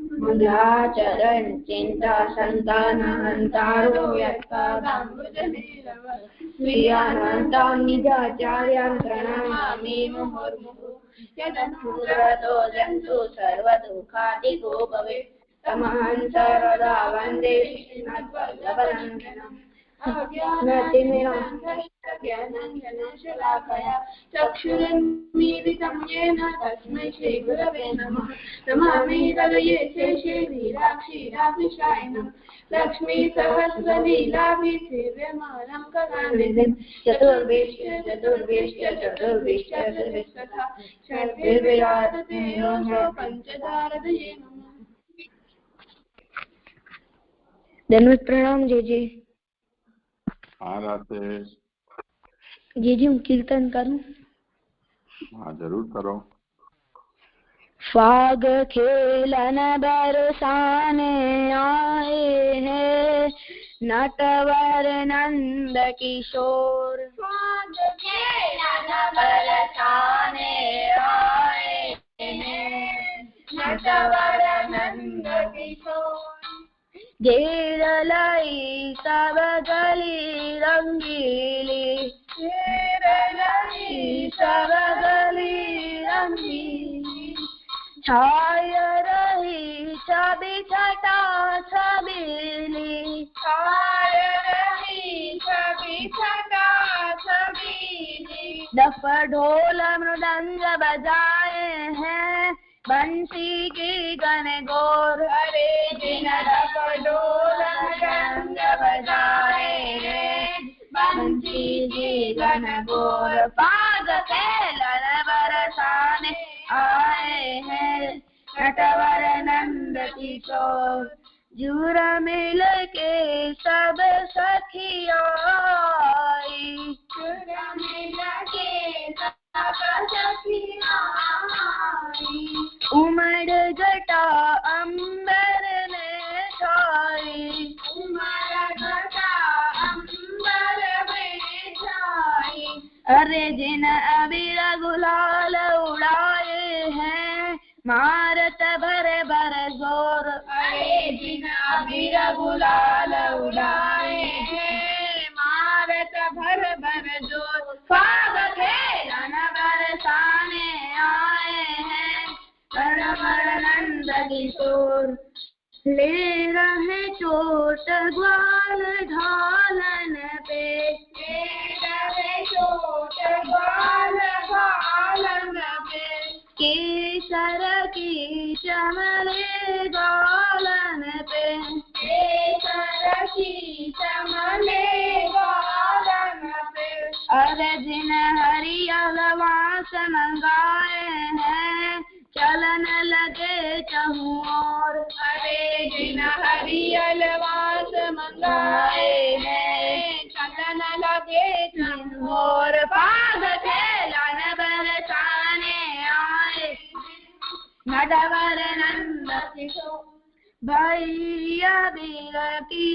मुद्राचरण चिंता संतानहंतारो यत्पादाम्बुजनेरव स्वीयानन्तां निजाचार्यान् प्रणमामि मुहुर्मुहुः यदनुग्रतो जन्तु सर्वदुःखादिको भवेत् तमहं सर्वदा वन्दे श्रीमद्वल्लभनन्दनम् ज्ञानाञ्जनशलाकया चक्षुरुन्मीलितं येन तस्मै श्रीगुरवे नमः नमामि हृदये शेषे वीराक्षीराभिषायणं लक्ष्मीसहस्रलीलाभिसेव्यमानं कलानिधिं चतुर्भिश्च तथा षड्भिर्विराजते योगो पंचदारदये नमः। धन्यवाद। प्रणाम जी। जी हूँ कीर्तन करूं? हाँ जरूर करो। फाग खेलन बरसाने आए हैं नटवर नंद किशोर। फाग खेलन बरसाने आए हैं नटवर नंद किशोर। घेर लाई सब गली रंगीली घेर लाई सब गली रंगीली छाय रही छवि छटा छबीली छाय रही छवि छटा छबीली। डफ ढोल मृदंग बजाए हैं बंसी की गनगौर। अरे जिन डफ ढोल मृदंग बजाए हैं बंसी की गनगौर। फाग खेलन बरसाने आए हैं नटवर नंद किशोर। झूर मिल के सब सखियाँ आई झूर मिल के सब सखियाँ आई। उमड़ जटा अंबर में छाई उमड़ जटा अंबर में छाई। अरे जिन अबीर गुलाल उड़ाए हैं मारत भर भर जोर। अरे जिन अबीर गुलाल उड़ाए हैं मारत भर भर जोर। फाग खेलन बरसाने आए हैं नटवर नंद किशोर। ले रहे चोट ग्वाल ढालन पे ले रहे चोट ग्वाल ढालन पे। केसर की चमले गालन पे केसर की चमले गालन पे। अरे जिन हरियल वास मंगाए हैं चलन लगे चहु और। अरे जिन हरियल वास मंगाए हैं चलन लगे चहु और। फाग खेलन बरसाने आए नटवर नंद किशोर। भैया बीर की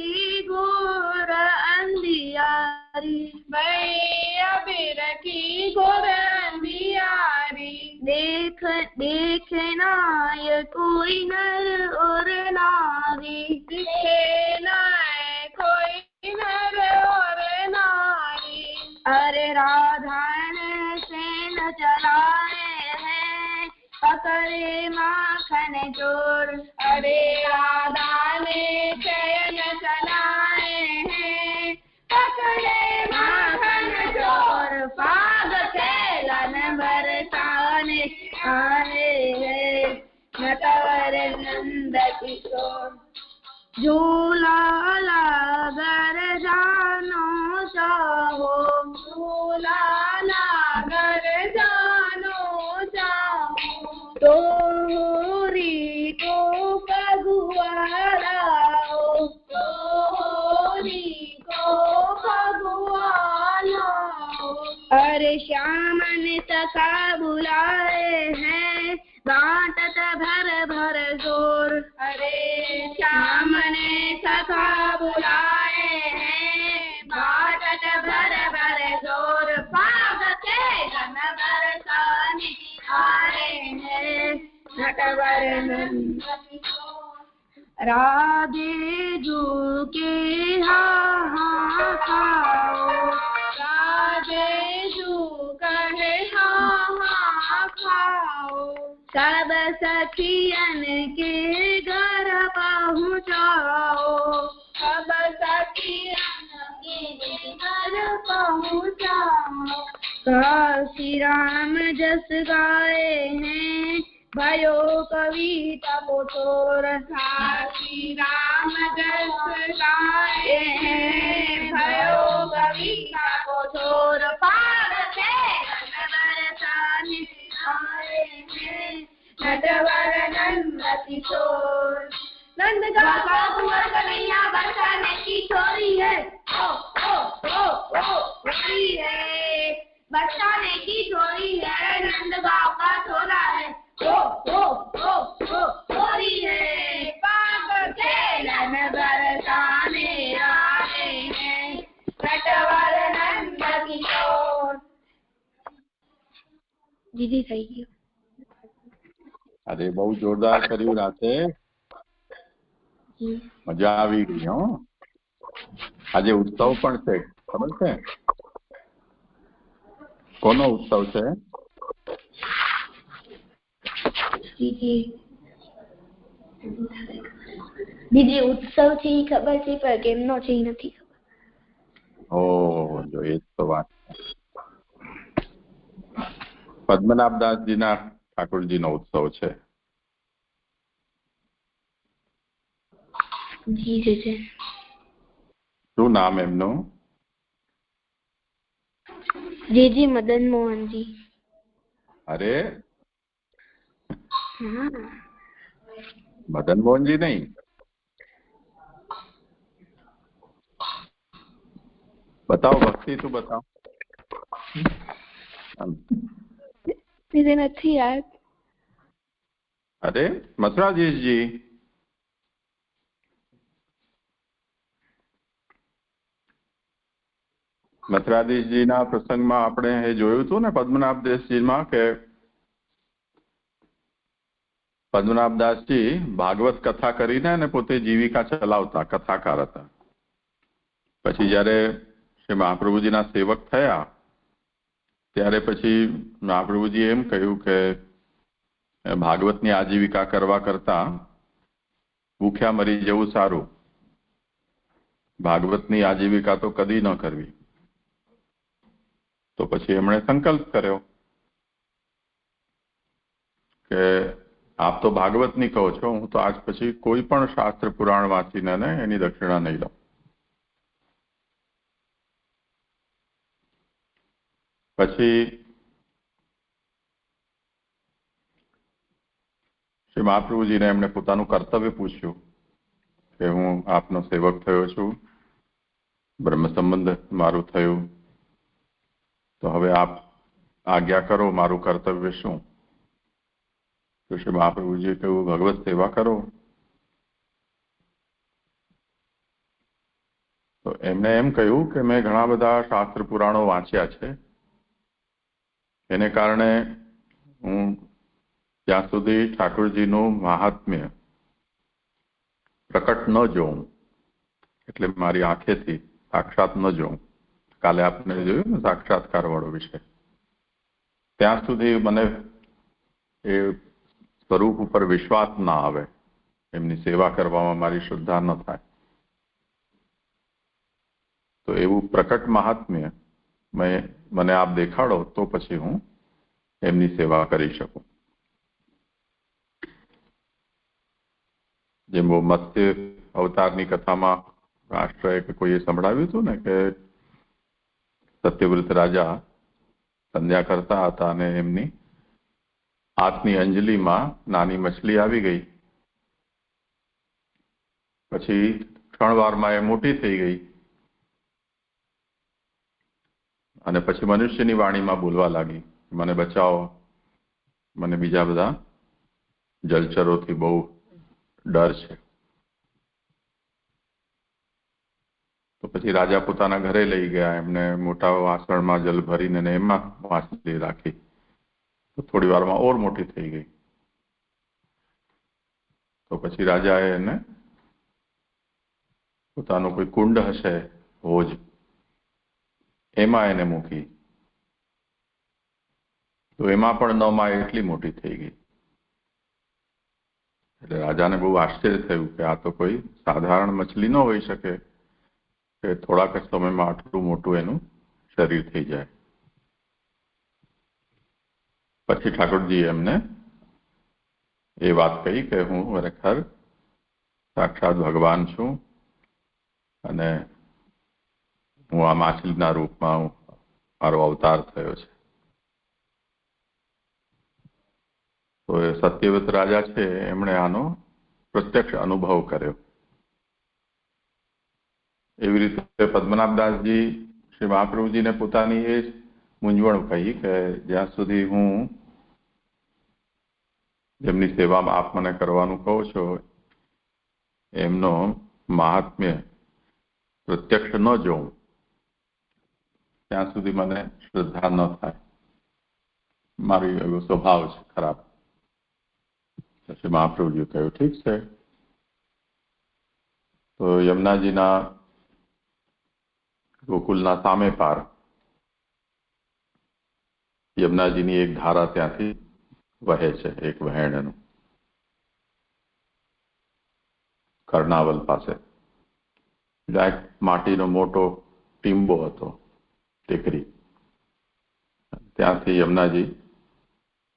घोर अंधियारी भैया बीर की घोर अंधियारी। देख देखना ये कोई नर और नारी दिखे ना कोई नर और नारी। अरे राधा ने सेन चलाए हैं पकड़े माखन चोर। अरे राधा ने चयन चलाए हैं पकड़े माखन चोर। फाग खेलन बरसाने आए हैं नटवर नंद किशोर। झूला लागर जानो चाहो झूला लागर जानो चाहो। तोरी को पगुआलाओ तोरी को पगुआलाओ। अरे श्याम ने सखा बुलाए हैं बाटत भर भर जोर। अरे श्याम ने सखा बुलाए हैं बाटत भर भर जोर। फाग खेलन बरसाने आए हैं नटवर नंद किशोर। राधे जू के हाँ खाओ, राधे जू कहे हाँ खाओ, सब सखियन के घर पहुँचाओ, सब सखियन के घर पहुँचाओ। श्री राम जस गाए हैं भयो कविता को छोर, श्री राम जस गाए हैं भयो कविता को छोर, पार से बरसाने आए हैं नटवर नंद किशोर। नंद का कुंवर कन्हैया बरसाने की छोरी है, छोरी है, बरसाने की छोरी है, नंद गाँव का छोरा है, छोरी है, पाक खेलन बरसाने आए हैं नटवर नंद किशोर। दीदी થઈ ગયો. અરે બહુ જોરદાર કર્યું રાતે, મજા આવી ગઈ. હો આજે ઉત્સવ પણ છે, ખબર છે કોનો ઉત્સવ છે? દીદી ઉત્સવ છે એ ખબર છે પણ કેમનો છે એ નથી ખબર. ઓ જો એ તો વાત પદ્મનાભદાસજીના ઠાકોરજીનો ઉત્સવ છે. જી છે. શું નામ એમનું? જી મદન મોહનજી. અરે हाँ મદન મોહનજી નહીં, बताओ भक्ति तू बताओ. मुझे नहीं याद. अरे मथुराधीश जी, મથુરાધીશજીના પ્રસંગમાં આપણે એ જોયું હતું ને પદ્મનાભદાસજીમાં કે પદ્મનાભદાસજી ભાગવત કથા કરીને અને પોતે જીવિકા ચલાવતા કથાકાર હતા. પછી જયારે શ્રી મહાપ્રભુજીના સેવક થયા ત્યારે પછી મહાપ્રભુજી એમ કહ્યું કે ભાગવતની આજીવિકા કરવા કરતા ભૂખ્યા મરી જવું સારું, ભાગવતની આજીવિકા તો કદી ન કરવી. તો પછી એમણે સંકલ્પ કર્યો કે આપ તો ભાગવતની કહો છો, હું તો આજ પછી કોઈ પણ શાસ્ત્ર પુરાણ વાંચીને એની દક્ષિણા નહીં લઉં. પછી શ્રી મહાપ્રભુજીને એમણે પોતાનું કર્તવ્ય પૂછ્યું કે હું આપનો સેવક થયો છું, બ્રહ્મ સંબંધ મારું થયું, તો હવે આપ આજ્ઞા કરો, મારું કર્તવ્ય શું? તો શ્રી મહાપ્રભુજીએ કહ્યું ભગવત સેવા કરો. તો એમણે એમ કહ્યું કે મેં ઘણા બધા શાસ્ત્ર પુરાણો વાંચ્યા છે, એને કારણે હું જ્યાં સુધી ઠાકોરજીનું મહાત્મ્ય પ્રકટ ન જોઉં, એટલે મારી આંખેથી સાક્ષાત ન જોઉં, કાલે આપણે જોયું ને સાક્ષાત્કાર વાળો વિષય, ત્યાં સુધી મને એ સ્વરૂપ ઉપર વિશ્વાસ ના આવે, એમની સેવા કરવામાં મારી શ્રદ્ધા ન થાય. તો એવું પ્રકટ મહાત્મ્ય મને આપ દેખાડો તો પછી હું એમની સેવા કરી શકું. જેમ મત્સ્ય અવતારની કથામાં રાષ્ટ્રએ કે કોઈએ સંભળાવ્યું હતું ને કે સત્યવ્રત રાજા સંધ્યા કરતા હતા અને એમની હાથની અંજલિમાં નાની મછલી આવી ગઈ, પછી ક્ષણવારમાં એ મોટી થઈ ગઈ અને પછી મનુષ્યની વાણીમાં બોલવા લાગી, મને બચાવો, મને બીજા બધા જલચરોથી બહુ ડર છે. તો પછી રાજા પોતાના ઘરે લઈ ગયા, એમને મોટા વાસણમાં જલ ભરીને એમાં માછલી રાખી, તો થોડી વારમાં ઓર મોટી થઈ ગઈ. તો પછી રાજાએ એને પોતાનું કોઈ કુંડ હશે હોજ, એમાં એને મૂકી તો એમાં પણ 9 માય એટલી મોટી થઈ ગઈ. એટલે રાજાને બહુ આશ્ચર્ય થયું કે આ તો કોઈ સાધારણ મછલી ન હોઈ શકે કે થોડાક જ સમયમાં આટલું મોટું એનું શરીર થઈ જાય. પછી ઠાકોરજી એમને એ વાત કહી કે હું ખરેખર સાક્ષાત ભગવાન છું અને હું આ માછલીના રૂપમાં મારો અવતાર થયો છે. તો એ સત્યવ્રત રાજા છે, એમણે આનો પ્રત્યક્ષ અનુભવ કર્યો. એવી રીતે પદ્મનાભદાસજી શ્રી મહાપ્રભુજીને પોતાની એ મૂંઝવણ કહી કે જ્યાં સુધી હું જેમની સેવામાં આપ મને કરવાનું કહો છો એમનો મહાત્મ્ય પ્રત્યક્ષ ન જોઉં ત્યાં સુધી મને શ્રદ્ધા ન થાય. મારો એવો સ્વભાવ છે ખરાબ. પછી મહાપ્રભુજીએ કહ્યું ઠીક છે. તો યમુનાજીના ગોકુલના સામે પાર યમુનાજીની એક ધારા ત્યાંથી વહે છે, એક વહેણ એનું કર્ણાવલ પાસે. એક માટીનો મોટો ટીંબો હતો, ટેકરી. ત્યાંથી યમુનાજી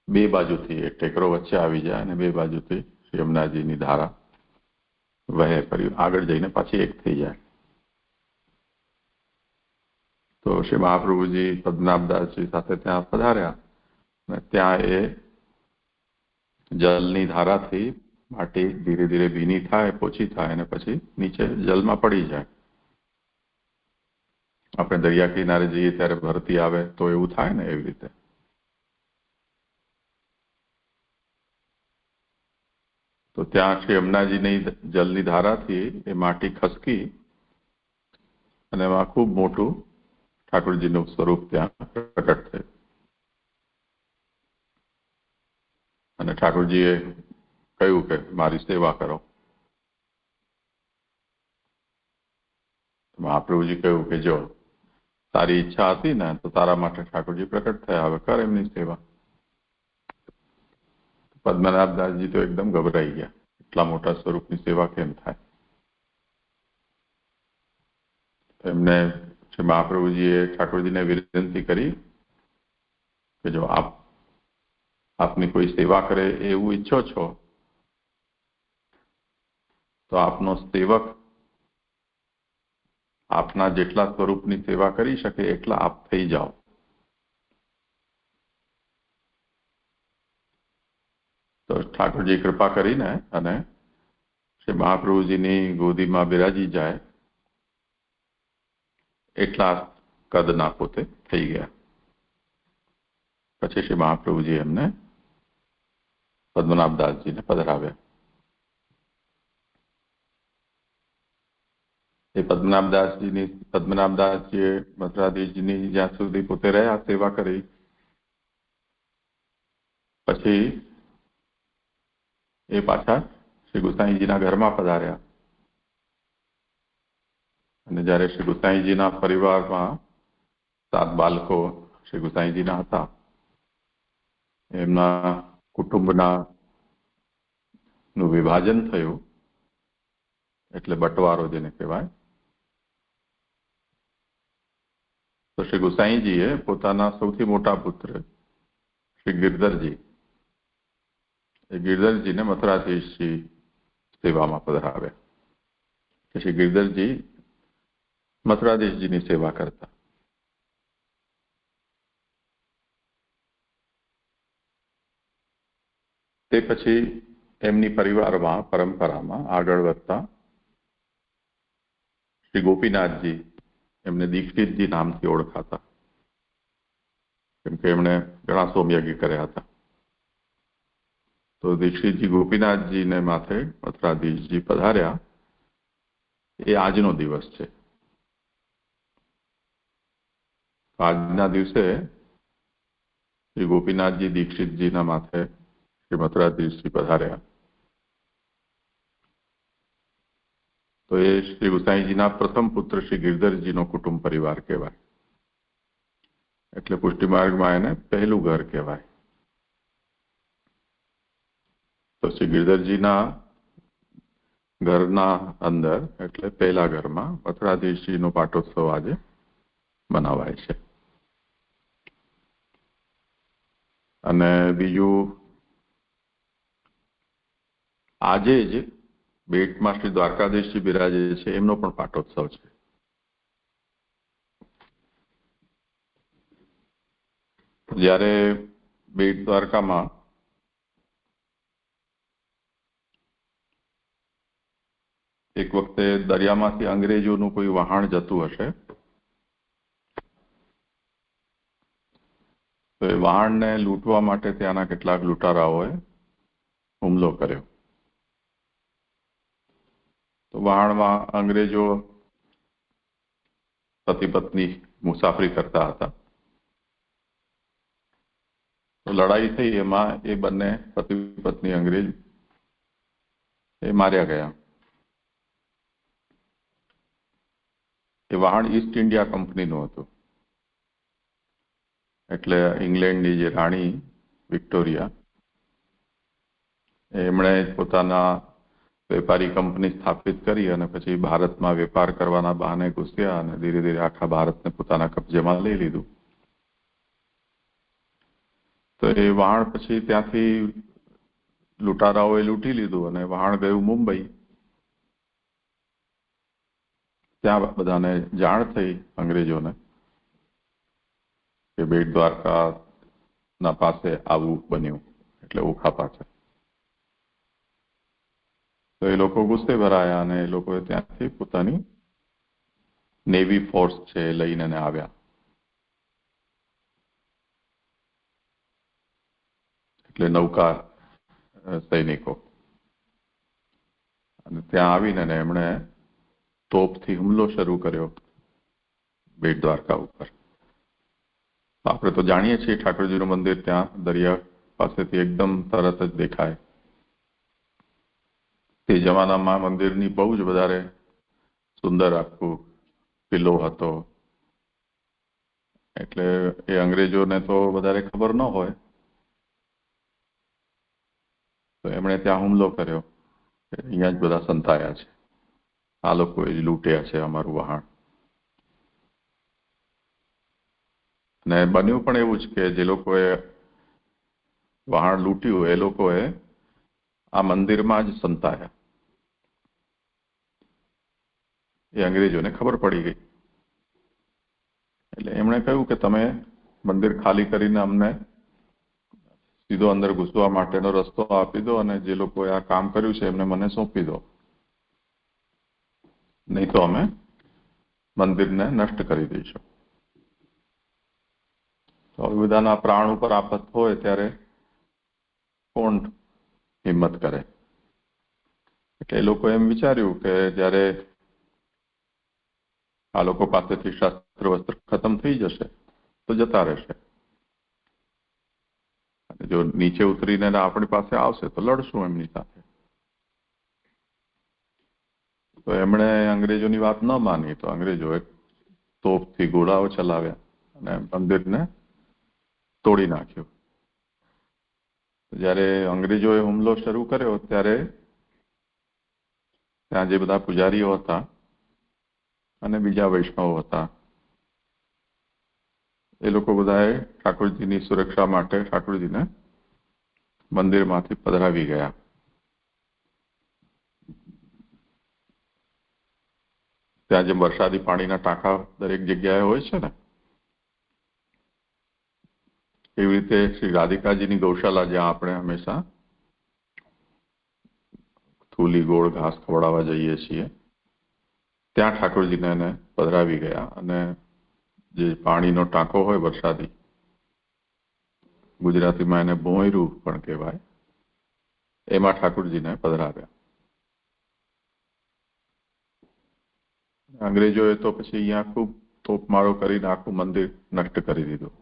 બે બાજુથી એક ટેકરો વચ્ચે આવી જાય અને બે બાજુથી યમુનાજીની ધારા વહે, ફરી આગળ જઈને પાછી એક થઈ જાય. તો શ્રી મહાપ્રભુજી પદ્મનાભદાસજી સાથે ત્યાં પધાર્યા અને ત્યાં એ જલની ધારાથી માટી ધીરે ધીરે ભીની થાય, પોચી થાય અને પછી નીચે જલમાં પડી જાય. આપણે દરિયા કિનારે જઈએ ત્યારે ભરતી આવે તો એવું થાય ને, એવી રીતે. તો ત્યાં શ્રી યમુનાજીની જલની ધારાથી એ માટી ખસકી અને એમાં ખૂબ મોટું ઠાકોરજીનું સ્વરૂપ ત્યાં પ્રકટ થયું. અને ઠાકોરજીએ કહ્યું કે મારી સેવા કરો. મહાપ્રભુજી કહ્યું કે જો તારી ઈચ્છા હતી ને તો તારા માટે ઠાકોરજી પ્રકટ થયા, હવે કર એમની સેવા. પદ્મનાભદાસજી તો એકદમ ગભરાઈ ગયા, એટલા મોટા સ્વરૂપની સેવા કેમ થાય. એમને શ્રી મહાપ્રભુજીએ ઠાકોરજીને વિનંતી કરી કે જો આપની કોઈ સેવા કરે એવું ઈચ્છો છો તો આપનો સેવક આપના જેટલા સ્વરૂપની સેવા કરી શકે એટલા આપ થઈ જાઓ. તો ઠાકોરજી કૃપા કરીને અને શ્રી મહાપ્રભુજીની ગોદીમાં બિરાજી જાય એટલા કદના પોતે થઈ ગયા. પછી શ્રી મહાપ્રભુજી એમને પદ્મનાભદાસજીને પધરાવ્યા. એ પદ્મનાભદાસજીએ મથુરાધીશજીની જ્યાં સુધી પોતે રહ્યા સેવા કરી, પછી એ પાછા શ્રી ગુસાઈજીના ઘરમાં પધાર્યા. અને જ્યારે શ્રી ગુસાઈજીના પરિવારમાં 7 બાળકો શ્રી ગુસાઈજીના હતા, એમના કુટુંબના નું વિભાજન થયું, એટલે બટવારો જેને કહેવાય. તો શ્રી ગુસાઈજીએ પોતાના સૌથી મોટા પુત્ર શ્રી ગિરધરજી, એ ગિરધરજીને મથુરાધીશજી સેવામાં પધરાવ્યા. શ્રી ગિરધરજી મથુરાધીશજીની સેવા કરતા. તે પછી એમની પરિવારમાં પરંપરામાં આગળ વધતા શ્રી ગોપીનાથજી એમને દીક્ષિતજી નામથી ઓળખાતા, કેમ કે એમણે ઘણા સોમયજ્ઞ કર્યા હતા. તો દીક્ષિતજી ગોપીનાથજીને માથે મથુરાધીશજી પધાર્યા એ આજનો દિવસ છે. આજના દિવસે શ્રી ગોપીનાથજી દીક્ષિતજીના માથે શ્રી મથુરાધીશજી પધાર્યા. તો એ શ્રી ગુસાઈજીના પ્રથમ પુત્ર શ્રી ગિરધરજીનો કુટુંબ પરિવાર કહેવાય. એટલે પુષ્ટિ માર્ગમાં એને પહેલું ઘર કહેવાય. તો શ્રી ગિરધરજીના ઘરના અંદર એટલે પહેલા ઘરમાં મથુરાધીશજીનો પાટોત્સવ આજે મનાવાય છે. અને બીજું, આજે જ બેટમાં શ્રી દ્વારકાધીશજી બિરાજે છે એમનો પણ પાટોત્સવ છે. જ્યારે બેટ દ્વારકામાં એક વખતે દરિયામાંથી અંગ્રેજોનું કોઈ વહાણ જતું હશે, તો એ વહાણને લૂંટવા માટે ત્યાંના કેટલાક લૂંટારાઓએ હુમલો કર્યો. તો વહાણમાં અંગ્રેજો પતિ પત્ની મુસાફરી કરતા હતા. તો લડાઈ થઈ, એમાં એ બંને પતિ પત્ની અંગ્રેજ એ માર્યા ગયા. એ વહાણ ઈસ્ટ ઇન્ડિયા કંપનીનું હતું. એટલે ઇંગ્લેન્ડની જે રાણી વિક્ટોરિયા, એમણે પોતાના વેપારી કંપની સ્થાપિત કરી અને પછી ભારતમાં વેપાર કરવાના બહાને ઘૂસ્યા અને ધીરે ધીરે આખા ભારતને પોતાના કબજેમાં લઈ લીધું. તો એ વહાણ પછી ત્યાંથી લૂંટારાઓએ લૂંટી લીધું અને વહાણ ગયું મુંબઈ. ત્યાં બધાને જાણ થઈ અંગ્રેજોને કે બેટ દ્વારકાના પાસે આવું બન્યું, એટલે ઓખા પાસે. તો એ લોકો ગુસ્સે ભરાયા અને એ લોકોએ ત્યાંથી પોતાની નેવી ફોર્સ છે લઈને આવ્યા. એટલે નૌકા સૈનિકો. અને ત્યાં આવીને એમણે તોપથી હુમલો શરૂ કર્યો બેટ દ્વારકા ઉપર. આપણે તો જાણીએ છીએ ઠાકોરજીનું મંદિર ત્યાં દરિયા પાસેથી એકદમ તરત જ દેખાય. તે જમાનામાં મંદિરની બહુ જ વધારે સુંદર આખું કિલ્લો હતો. એટલે એ અંગ્રેજોને તો વધારે ખબર ન હોય, તો એમણે ત્યાં હુમલો કર્યો. અહીંયા જ બધા સંતાયા છે, આ લોકોએ જ લૂંટ્યા છે અમારું વહાણ. અને બન્યું પણ એવું જ કે જે લોકોએ વહાણ લૂંટ્યું એ લોકોએ આ મંદિરમાં જ સંતાયા. એ અંગ્રેજોને ખબર પડી ગઈ. એટલે એમણે કહ્યું કે તમે મંદિર ખાલી કરીને અમને સીધો અંદર ઘૂસવા માટેનો રસ્તો આપી દો અને જે લોકોએ આ કામ કર્યું છે એમને મને સોંપી દો, નહીં તો અમે મંદિરને નષ્ટ કરી દઈશું. તો બધાના પ્રાણ ઉપર આફત હોય ત્યારે કોણ હિંમત કરે? એટલે એ લોકો એમ વિચાર્યું કે જ્યારે આ લોકો પાસેથી શસ્ત્ર વસ્ત્ર ખતમ થઈ જશે તો જતા રહેશે, અને જો નીચે ઉતરીને આપણી પાસે આવશે તો લડશું એમની સાથે. તો એમણે અંગ્રેજોની વાત ન માની. તો અંગ્રેજોએ તોપથી ગોળાઓ ચલાવ્યા અને મંદિરને તોડી નાખ્યું. જ્યારે અંગ્રેજોએ હુમલો શરૂ કર્યો ત્યારે ત્યાં જે બધા પૂજારીઓ હતા અને બીજા વૈષ્ણવો હતા, એ લોકો બધાએ ઠાકોરજીની સુરક્ષા માટે ઠાકોરજીને મંદિરમાંથી પધરાવી ગયા. ત્યાં જેમ વરસાદી પાણીના ટાંકા દરેક જગ્યાએ હોય છે ને, એવી રીતે શ્રી રાધિકાજીની ગૌશાલા, જ્યાં આપણે હંમેશા થૂલી ગોળ ઘાસ ખવડાવવા જઈએ છીએ, ત્યાં ઠાકોરજીને એને પધરાવી ગયા. અને જે પાણીનો ટાંકો હોય વરસાદી, ગુજરાતીમાં એને ભોંયરું પણ કહેવાય, એમાં ઠાકોરજીને પધરાવ્યા. અંગ્રેજોએ તો પછી અહીંયા ખૂબ તોપમારો કરીને આખું મંદિર નષ્ટ કરી દીધું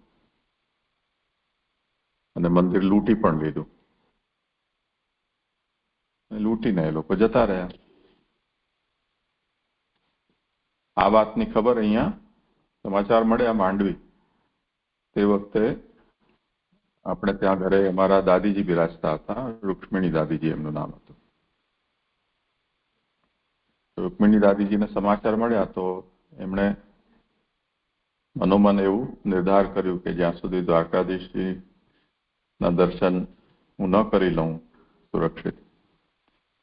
અને મંદિર લૂંટી પણ લીધું. લૂંટીને એ લોકો જતા રહ્યા. આ વાતની ખબર અહીંયા સમાચાર મળ્યા માંડવી. તે વખતે આપણે ત્યાં ઘરે અમારા દાદીજી બિરાજતા હતા. રૂક્ષ્મિણી દાદીજી એમનું નામ હતું. રૂક્મિણી દાદીજીને સમાચાર મળ્યા તો એમણે મનોમન એવું નિર્ધાર કર્યું કે જ્યાં સુધી દ્વારકાધીશજીના દર્શન હું ન કરી લઉં સુરક્ષિત,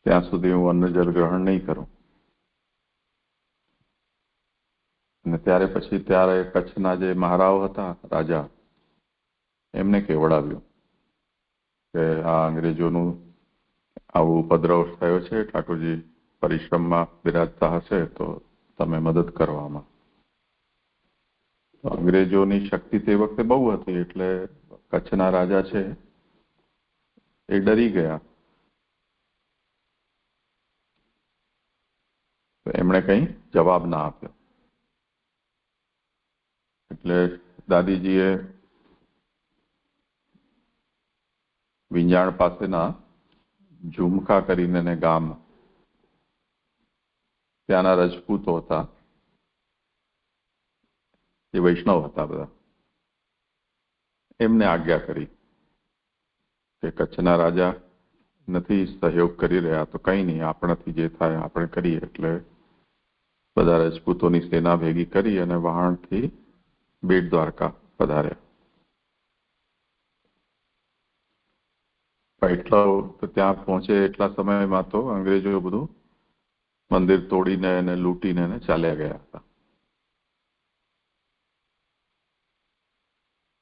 ત્યાં સુધી હું અન્ન જલ ગ્રહણ નહીં કરું. અને ત્યારે કચ્છના જે મહારાવ હતા, રાજા, એમને કેવડાવ્યું કે આ અંગ્રેજોનું આવું ઉપદ્રવ થયો છે, ઠાકોરજી પરિશ્રમમાં બિરાજતા હશે તો તમે મદદ કરવામાં. તો અંગ્રેજોની શક્તિ તે વખતે બહુ હતી એટલે કચ્છના રાજા છે એ ડરી ગયા. તો એમણે કંઈ જવાબ ના આપ્યો. એટલે દાદીજીએ વિંજાણ પાસેના ઝુમખા કરીને ગામ, ત્યાંના રજપૂતો હતા, એ વૈષ્ણવ હતા બધા, એમને આજ્ઞા કરી કે કચ્છના રાજા નથી સહયોગ કરી રહ્યા તો કંઈ નહીં, આપણાથી જે થાય આપણે કરીએ. એટલે બધા રજપૂતોની સેના ભેગી કરી અને વહાણથી બેટ દ્વારકા પધાર્યા. ત્યાં પહોંચે એટલા સમયમાં તો અંગ્રેજો બધું મંદિર તોડીને અને લૂંટીને ચાલ્યા ગયા હતા.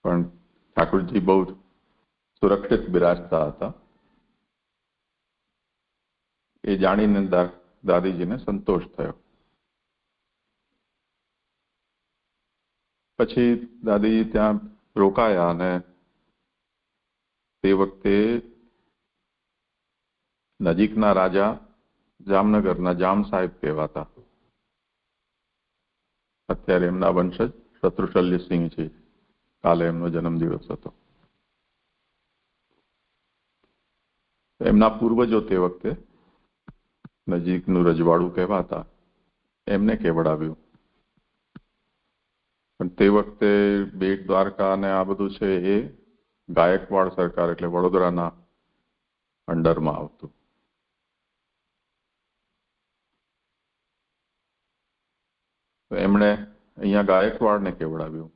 પણ ઠાકોરજી બહુ સુરક્ષિત બિરાજતા હતા. એ જાણીને દાદીજીને સંતોષ થયો. પછી દાદીજી ત્યાં રોકાયા અને તે વખતે નજીકના રાજા જામનગરના જામ સાહેબ કહેવાતા. અત્યારે એમના વંશજ શત્રુશલ્યસિંહજી, કાલે એમનો જન્મદિવસ હતો. એમના પૂર્વજો તે વખતે નજીકનું રજવાડું કહેવાતા, એમને કેવડાવ્યું. પણ તે વખતે બેટ દ્વારકા અને આ બધું છે એ ગાયકવાડ સરકાર એટલે વડોદરાના અંડરમાં આવતું. એમણે અહીંયા ગાયકવાડને કેવડાવ્યું.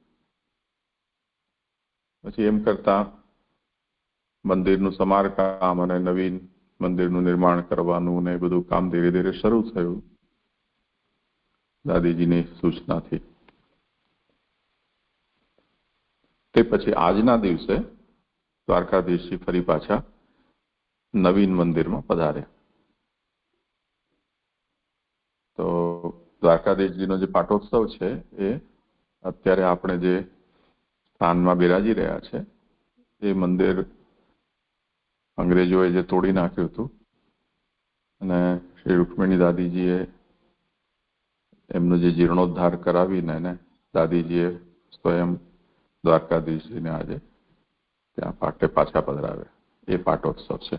પછી એમ કરતા મંદિરનું સમારકામ અને નવીન મંદિરનું નિર્માણ કરવાનું ને બધું કામ ધીરે ધીરે શરૂ થયું દાદીજીની સૂચનાથી. તે પછી આજના દિવસે દ્વારકાધીશજી ફરી પાછા નવીન મંદિરમાં પધાર્યા. તો દ્વારકાધીશજીનો જે પાટોત્સવ છે એ અત્યારે આપણે જે સ્થાનમાં બિરાજી રહ્યા છે એ મંદિર અંગ્રેજોએ જે તોડી નાખ્યું હતું અને શ્રી રૂક્મિણી દાદીજીએ એમનો જે જીર્ણોદ્ધાર કરાવીને દાદીજીએ સ્વયં દ્વારકાધીશજીને આજે ત્યાં પાટે પાછા પધરાવ્યા. એ પાટોત્સવ છે.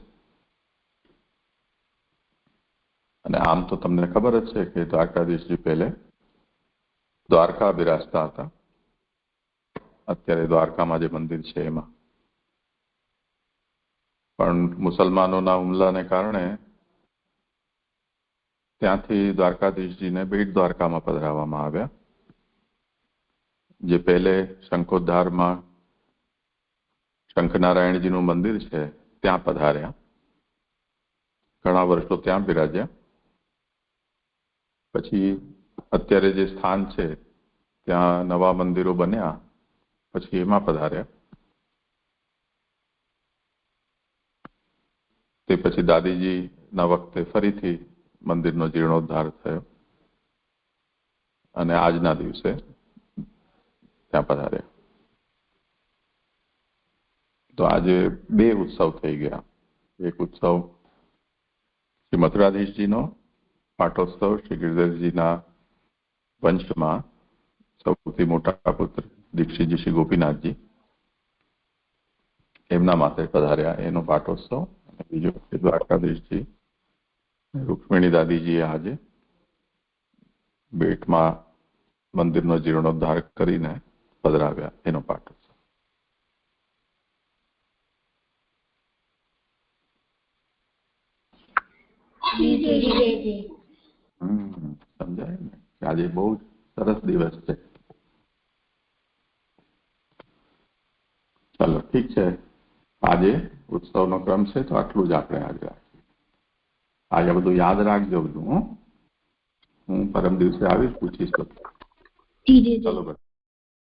અને આમ તો તમને ખબર જ છે કે દ્વારકાધીશજી પહેલે દ્વારકા બિરાજતા હતા. અત્યારે દ્વારકામાં જે મંદિર છે એમાં પણ મુસલમાનોના હુમલાને કારણે ત્યાંથી દ્વારકાધીશજીને બેટ દ્વારકામાં પધરાવવામાં આવ્યા. જે પહેલે શંખોદ્ધારમાં શંખનારાયણજીનું મંદિર છે ત્યાં પધાર્યા. ઘણા વર્ષો ત્યાં બિરાજ્યા. પછી અત્યારે જે સ્થાન છે ત્યાં નવા મંદિરો બન્યા પછી એમાં પધાર્યા. તે પછી દાદીજીના વખતે ફરીથી મંદિરનો જીર્ણોદ્ધાર થયો અને આજના દિવસે ત્યાં પધાર્યા. તો આજે બે ઉત્સવ થઈ ગયા. એક ઉત્સવ શ્રી મથુરાધીશજીનો પાટોત્સવ, શ્રી ગિરધરજીના વંશમાં સૌથી મોટા પુત્ર દીક્ષિતજી શ્રી ગોપીનાથજી એમના માથે પધાર્યા એનો પાટોત્સવ. અને બીજો શ્રી દ્વારકાધીશજી રૂક્મિણી દાદીજીએ આજે બેટમાં મંદિરનો જીર્ણોદ્ધાર કરીને પધરાવ્યા એનો પાઠ. સમજાય ને? આજે બહુ સરસ દિવસ છે. ચાલો ઠીક છે. આજે ઉત્સવનો ક્રમ છે તો આટલું જ આપણે આજે રાખીએ. આજે બધું યાદ રાખજો બધું. હું પરમ દિવસે આવીશ, પૂછીશ બધું. ચલો.